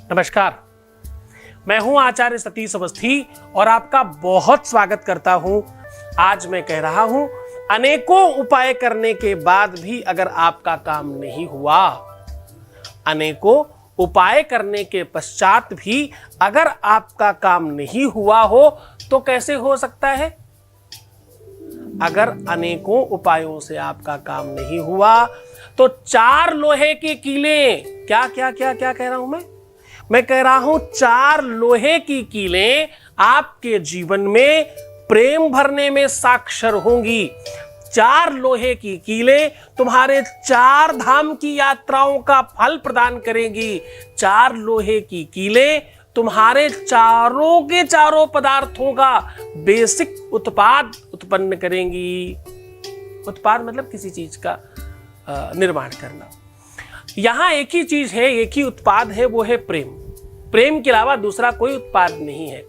नमस्कार, मैं हूं आचार्य सतीश अवस्थी और आपका बहुत स्वागत करता हूं। आज मैं कह रहा हूं, अनेकों उपाय करने के बाद भी अगर आपका काम नहीं हुआ, अनेकों उपाय करने के पश्चात भी अगर आपका काम नहीं हुआ हो तो कैसे हो सकता है? अगर अनेकों उपायों से आपका काम नहीं हुआ तो 4 लोहे की कीलें, क्या क्या क्या क्या कह रहा हूं मैं कह रहा हूं 4 लोहे की कीलें आपके जीवन में प्रेम भरने में साक्षर होंगी। 4 लोहे की कीलें तुम्हारे 4 धाम की यात्राओं का फल प्रदान करेंगी। 4 लोहे की कीलें तुम्हारे चारों के चारों पदार्थों का बेसिक उत्पाद उत्पन्न करेंगी। उत्पाद मतलब किसी चीज का निर्माण करना। यहां एक ही चीज है, एक ही उत्पाद है, वो है प्रेम। प्रेम के अलावा दूसरा कोई उत्पाद नहीं है।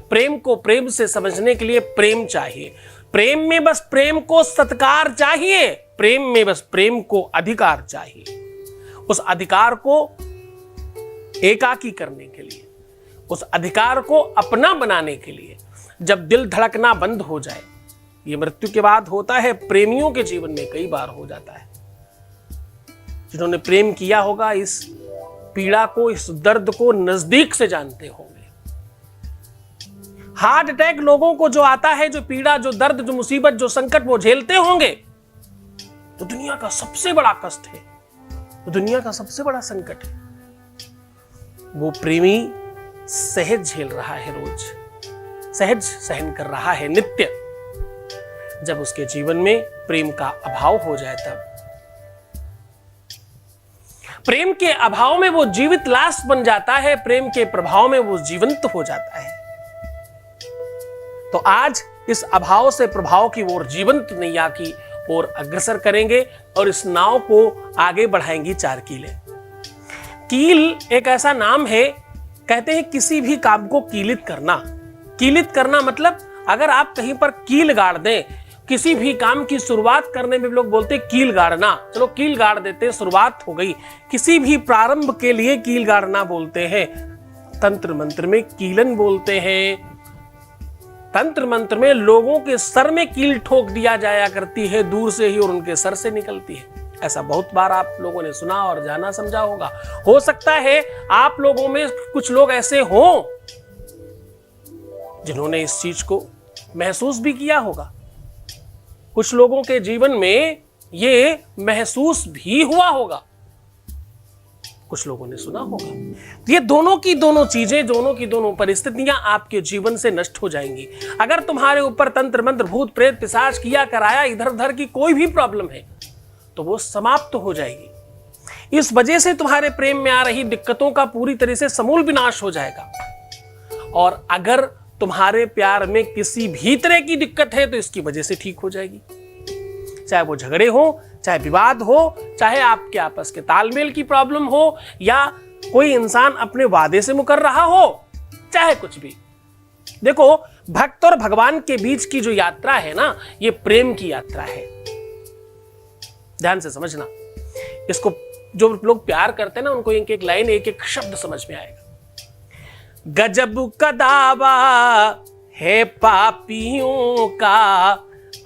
प्रेम को प्रेम से समझने के लिए प्रेम चाहिए। प्रेम में बस प्रेम को सत्कार चाहिए। प्रेम में बस प्रेम को अधिकार चाहिए। उस अधिकार को एकाकी करने के लिए, उस अधिकार को अपना बनाने के लिए, जब दिल धड़कना बंद हो जाए, ये मृत्यु के बाद होता है, प्रेमियों के जीवन में कई बार हो जाता है। जिन्होंने प्रेम किया होगा इस पीड़ा को, इस दर्द को नजदीक से जानते होंगे। हार्ट अटैक लोगों को जो आता है, जो पीड़ा, जो दर्द, जो मुसीबत, जो संकट वो झेलते होंगे, तो दुनिया का सबसे बड़ा कष्ट है, तो दुनिया का सबसे बड़ा संकट है। वो प्रेमी सहज झेल रहा है, रोज सहज सहन कर रहा है, नित्य। जब उसके जीवन में प्रेम का अभाव हो जाए, तब प्रेम के अभाव में वो जीवित लाश बन जाता है, प्रेम के प्रभाव में वो जीवंत हो जाता है। तो आज इस अभाव से प्रभाव की ओर, जीवंत नैया की ओर अग्रसर करेंगे और इस नाव को आगे बढ़ाएंगी 4 कीलें। कील एक ऐसा नाम है, कहते हैं किसी भी काम को कीलित करना। कीलित करना मतलब अगर आप कहीं पर कील गाड़ दें, किसी भी काम की शुरुआत करने में लोग बोलते हैं कील गाड़ना, चलो कील गाड़ देते हैं, शुरुआत हो गई। किसी भी प्रारंभ के लिए कील गाड़ना बोलते हैं। तंत्र मंत्र में कीलन बोलते हैं। तंत्र मंत्र में लोगों के सर में कील ठोक दिया जाया करती है, दूर से ही, और उनके सर से निकलती है। ऐसा बहुत बार आप लोगों ने सुना और जाना समझा होगा। हो सकता है आप लोगों में कुछ लोग ऐसे हों जिन्होंने इस चीज को महसूस भी किया होगा। कुछ लोगों के जीवन में ये महसूस भी हुआ होगा, कुछ लोगों ने सुना होगा। ये दोनों की दोनों चीजें, दोनों की दोनों परिस्थितियां आपके जीवन से नष्ट हो जाएंगी। अगर तुम्हारे ऊपर तंत्र मंत्र, भूत प्रेत, पिशाच किया कराया, इधर उधर की कोई भी प्रॉब्लम है, तो वो समाप्त हो जाएगी। इस वजह से तुम्हारे प्रेम में आ रही दिक्कतों का पूरी तरह से समूल विनाश हो जाएगा। और अगर तुम्हारे प्यार में किसी भी तरह की दिक्कत है तो इसकी वजह से ठीक हो जाएगी। चाहे वो झगड़े हो, चाहे विवाद हो, चाहे आपके आपस के तालमेल की प्रॉब्लम हो, या कोई इंसान अपने वादे से मुकर रहा हो, चाहे कुछ भी। देखो, भक्त और भगवान के बीच की जो यात्रा है ना, ये प्रेम की यात्रा है। ध्यान से समझना इसको। जो लोग प्यार करते हैं ना, उनको एक एक लाइन, एक एक शब्द समझ में आएगा। गजब का दावा है पापियों का,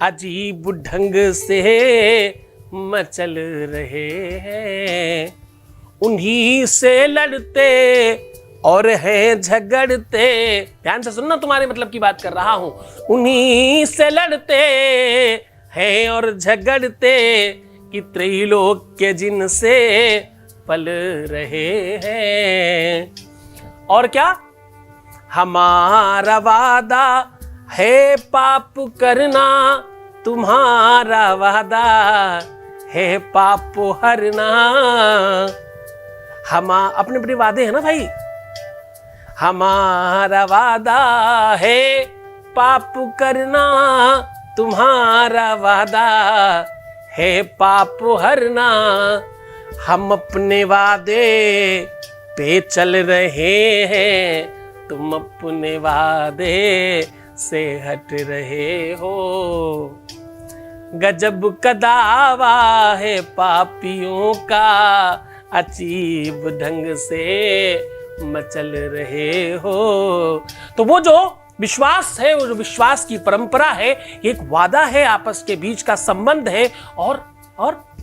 अजीब ढंग से मचल रहे हैं। उन्हीं से लड़ते और हैं झगड़ते। ध्यान से सुनना, तुम्हारे मतलब की बात कर रहा हूं। उन्हीं से लड़ते हैं और झगड़ते कि त्रैलोक्य जिनसे पल रहे हैं। और क्या? हमारा वादा है पाप करना, तुम्हारा वादा है पाप हरना। हम अपने अपने वादे हैं ना भाई। हमारा वादा है पाप करना, तुम्हारा वादा है पाप हरना। हम अपने वादे पे चल रहे हैं, तुम अपने वादे से हट रहे हो। गजब का दावा है पापियों का, अजीब ढंग से मचल रहे हो। तो वो जो विश्वास है, वो जो विश्वास की परंपरा है, एक वादा है, आपस के बीच का संबंध है और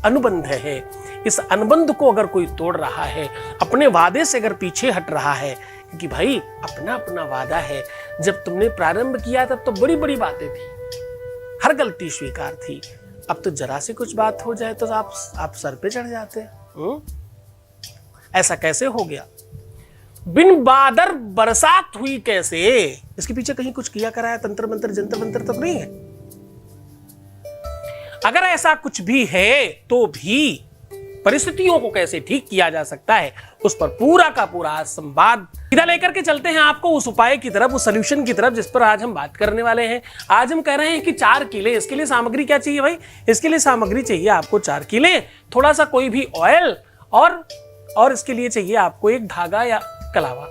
अनुबंध है। इस अनुबंध को अगर कोई तोड़ रहा है, अपने वादे से अगर पीछे हट रहा है, क्योंकि भाई अपना अपना वादा है। जब तुमने प्रारंभ किया तब तो बड़ी बड़ी बातें थी, हर गलती स्वीकार थी। अब तो जरा सी कुछ बात हो जाए तो आप सर पे चढ़ जाते हैं। ऐसा कैसे हो गया? बिन बादर बरसात हुई कैसे? इसके पीछे कहीं कुछ किया कराया तंत्र मंत्र जंतर मंत्र तो नहीं है। अगर ऐसा कुछ भी है तो भी परिस्थितियों को कैसे ठीक किया जा सकता है, उस पर पूरा का पूरा संवाद सीधा लेकर के चलते हैं आपको उस उपाय की तरफ, उस सॉल्यूशन की तरफ, जिस पर आज हम बात करने वाले हैं। आज हम कह रहे हैं कि 4 किले। इसके लिए सामग्री क्या चाहिए भाई? इसके लिए सामग्री चाहिए आपको 4 किले, थोड़ा सा कोई भी ऑयल और इसके लिए चाहिए आपको एक धागा या कलावा।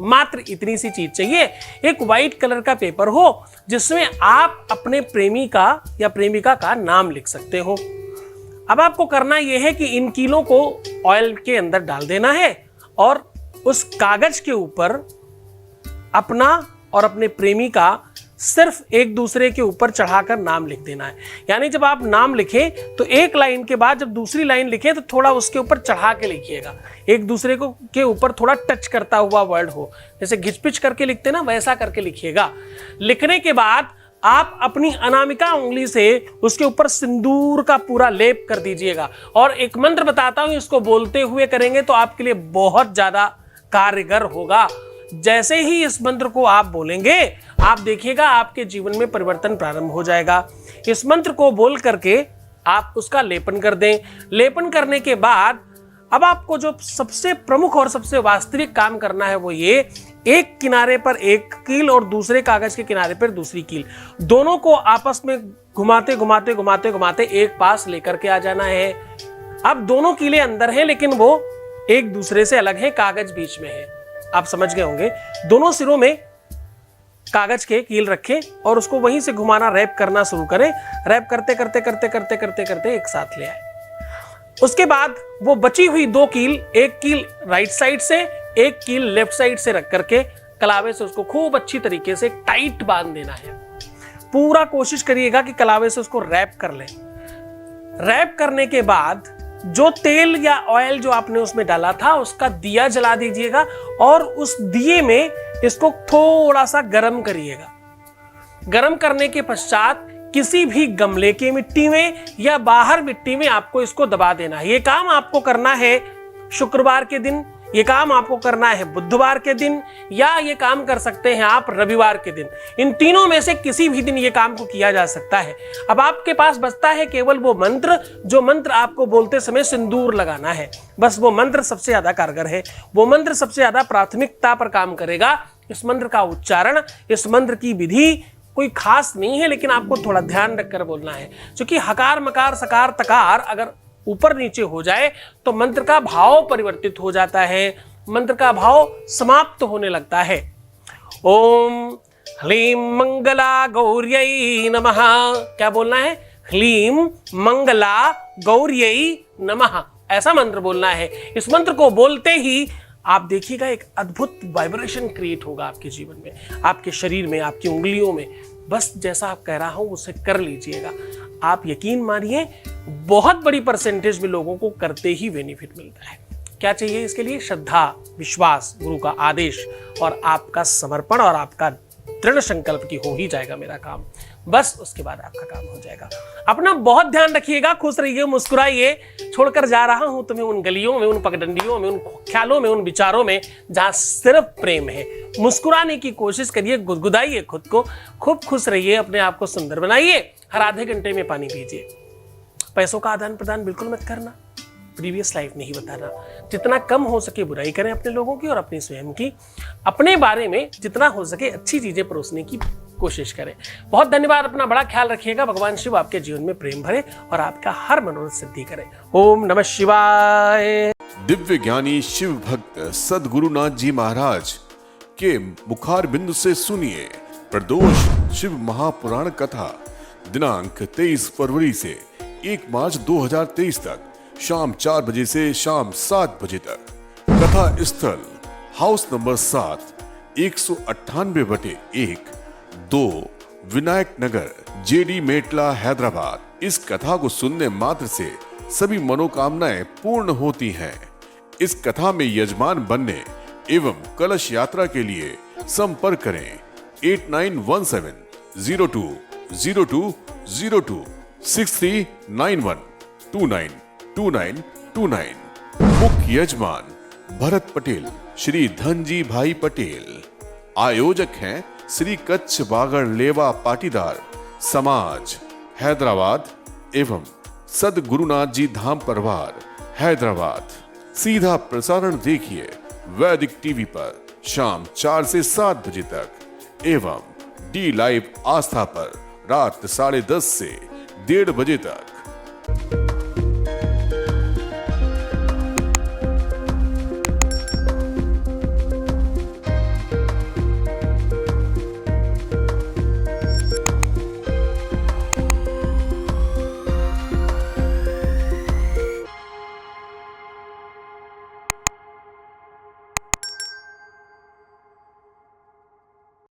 मात्र इतनी सी चीज चाहिए। एक व्हाइट कलर का पेपर हो जिसमें आप अपने प्रेमी का या प्रेमिका का नाम लिख सकते हो। अब आपको करना यह है कि इन कीलों को ऑयल के अंदर डाल देना है और उस कागज के ऊपर अपना और अपने प्रेमी का सिर्फ एक दूसरे के ऊपर चढ़ाकर नाम लिख देना है। यानी जब आप नाम लिखें तो एक लाइन के बाद जब दूसरी लाइन लिखें तो थोड़ा उसके ऊपर चढ़ा के लिखिएगा, एक दूसरे को के ऊपर थोड़ा टच करता हुआ वर्ड हो, जैसे घिचपिच करके लिखते ना वैसा करके लिखिएगा। लिखने के बाद आप अपनी अनामिका उंगली से उसके ऊपर सिंदूर का पूरा लेप कर दीजिएगा। और एक मंत्र बताता हूं, इसको बोलते हुए करेंगे तो आपके लिए बहुत ज्यादा कारगर होगा। जैसे ही इस मंत्र को आप बोलेंगे, आप देखिएगा आपके जीवन में परिवर्तन प्रारंभ हो जाएगा। इस मंत्र को बोल करके आप उसका लेपन कर दें। लेपन करने के बाद अब आपको जो सबसे प्रमुख और सबसे वास्तविक काम करना है वो ये, एक किनारे पर एक कील और दूसरे कागज के किनारे पर दूसरी कील, दोनों को आपस में घुमाते घुमाते घुमाते घुमाते एक पास लेकर के आ जाना है। अब दोनों कीले अंदर हैं लेकिन वो एक दूसरे से अलग है, कागज बीच में है। आप समझ गए होंगे। दोनों सिरों में कागज के कील रखें और उसको वहीं से घुमाना, रैप करना शुरू करें। रैप करते करते करते करते करते करते एक साथ ले आए। उसके बाद वो बची हुई 2 कील, एक कील राइट साइड से, एक कील लेफ्ट साइड से रख करके कलावे से उसको खूब अच्छी तरीके से टाइट बांध देना है। पूरा कोशिश करिएगा कि कलावे से उसको रैप कर लें। रैप करने के बाद जो तेल या ऑयल जो आपने उसमें डाला था उसका दिया जला दीजिएगा और उस दिए में इसको थोड़ा सा गर्म करिएगा। गर्म करने के पश्चात किसी भी गमले की मिट्टी में या बाहर मिट्टी में आपको इसको दबा देना है। ये काम आपको करना है शुक्रवार के दिन, ये काम आपको करना है बुधवार के दिन, या ये काम कर सकते हैं आप रविवार के दिन। इन तीनों में से किसी भी दिन ये काम को किया जा सकता है। अब आपके पास बचता है केवल वो मंत्र, जो मंत्र आपको बोलते समय सिंदूर लगाना है। बस वो मंत्र सबसे ज्यादा कारगर है, वो मंत्र सबसे ज्यादा प्राथमिकता पर काम करेगा। इस मंत्र का उच्चारण, इस मंत्र की विधि कोई खास नहीं है, लेकिन आपको थोड़ा ध्यान रखकर बोलना है। क्योंकि हकार मकार सकार तकार अगर ऊपर नीचे हो जाए तो मंत्र का भाव परिवर्तित हो जाता है, मंत्र का भाव समाप्त होने लगता है। ओम ह्लीं मंगला गौर्यै नमः। क्या बोलना है? ह्लीं मंगला गौर्यै नमः, ऐसा मंत्र बोलना है। इस मंत्र को बोलते ही आप देखिएगा एक अद्भुत वाइब्रेशन क्रिएट होगा आपके जीवन में, आपके शरीर में, आपकी उंगलियों में। बस जैसा आप कह रहा हूं उसे कर लीजिएगा। आप यकीन मानिए बहुत बड़ी परसेंटेज में लोगों को करते ही बेनिफिट मिलता है। क्या चाहिए इसके लिए? श्रद्धा, विश्वास, गुरु का आदेश और आपका समर्पण और आपका दृढ़ संकल्प की हो ही जाएगा मेरा काम। बस उसके बाद आपका काम हो जाएगा। अपना बहुत ध्यान रखिएगा, खुश रहिए, मुस्कुराइए। छोड़कर जा रहा हूं तुम्हें उन गलियों में, उन पगडंडियों में, उन ख्यालों में, उन विचारों में जहां सिर्फ प्रेम है। मुस्कुराने की कोशिश करिए, गुदगुदाइए खुद को, खूब खुश रहिए, अपने आप को सुंदर बनाइए। हर आधे घंटे में पानी पीजिए। पैसों का आदान प्रदान बिल्कुल मत करना, प्रीवियस लाइफ नहीं बताना। जितना कम हो सके बुराई करें अपने लोगों की और अपनी स्वयं की। अपने बारे में जितना हो सके अच्छी चीजें परोसने की कोशिश करें। बहुत धन्यवाद। अपना बड़ा ख्याल रखिएगा। भगवान शिव आपके जीवन में प्रेम भरे और आपका हर मनोरथ सिद्धि करे। ओम नमः शिवाय। दिव्य ज्ञानी शिव भक्त सद्गुरुनाथ जी महाराज के मुखार बिंदु से सुनिए प्रदोष शिव महापुराण कथा दिनांक 23 फरवरी से 1 मार्च 2023 तक शाम 4 बजे से शाम 7 बजे तक। कथा स्थल हाउस नंबर 7, 198/1, 2, विनायक नगर, जेडी मेटला, हैदराबाद। इस कथा को सुनने मात्र से सभी मनोकामनाएं पूर्ण होती हैं। इस कथा में यजमान बनने एवं कलश यात्रा के लिए संपर्क करें 8917020202 6391292929। मुख्य यजमान भरत पटेल, श्री धनजी भाई पटेल। आयोजक हैं श्री कच्छ बागड़ लेवा पाटीदार समाज, हैदराबाद एवं सदगुरुनाथ जी धाम परिवार, हैदराबाद। सीधा प्रसारण देखिए वैदिक टीवी पर शाम 4 से 7 बजे तक एवं डी लाइव आस्था पर रात 10:30 से 1:30 बजे तक।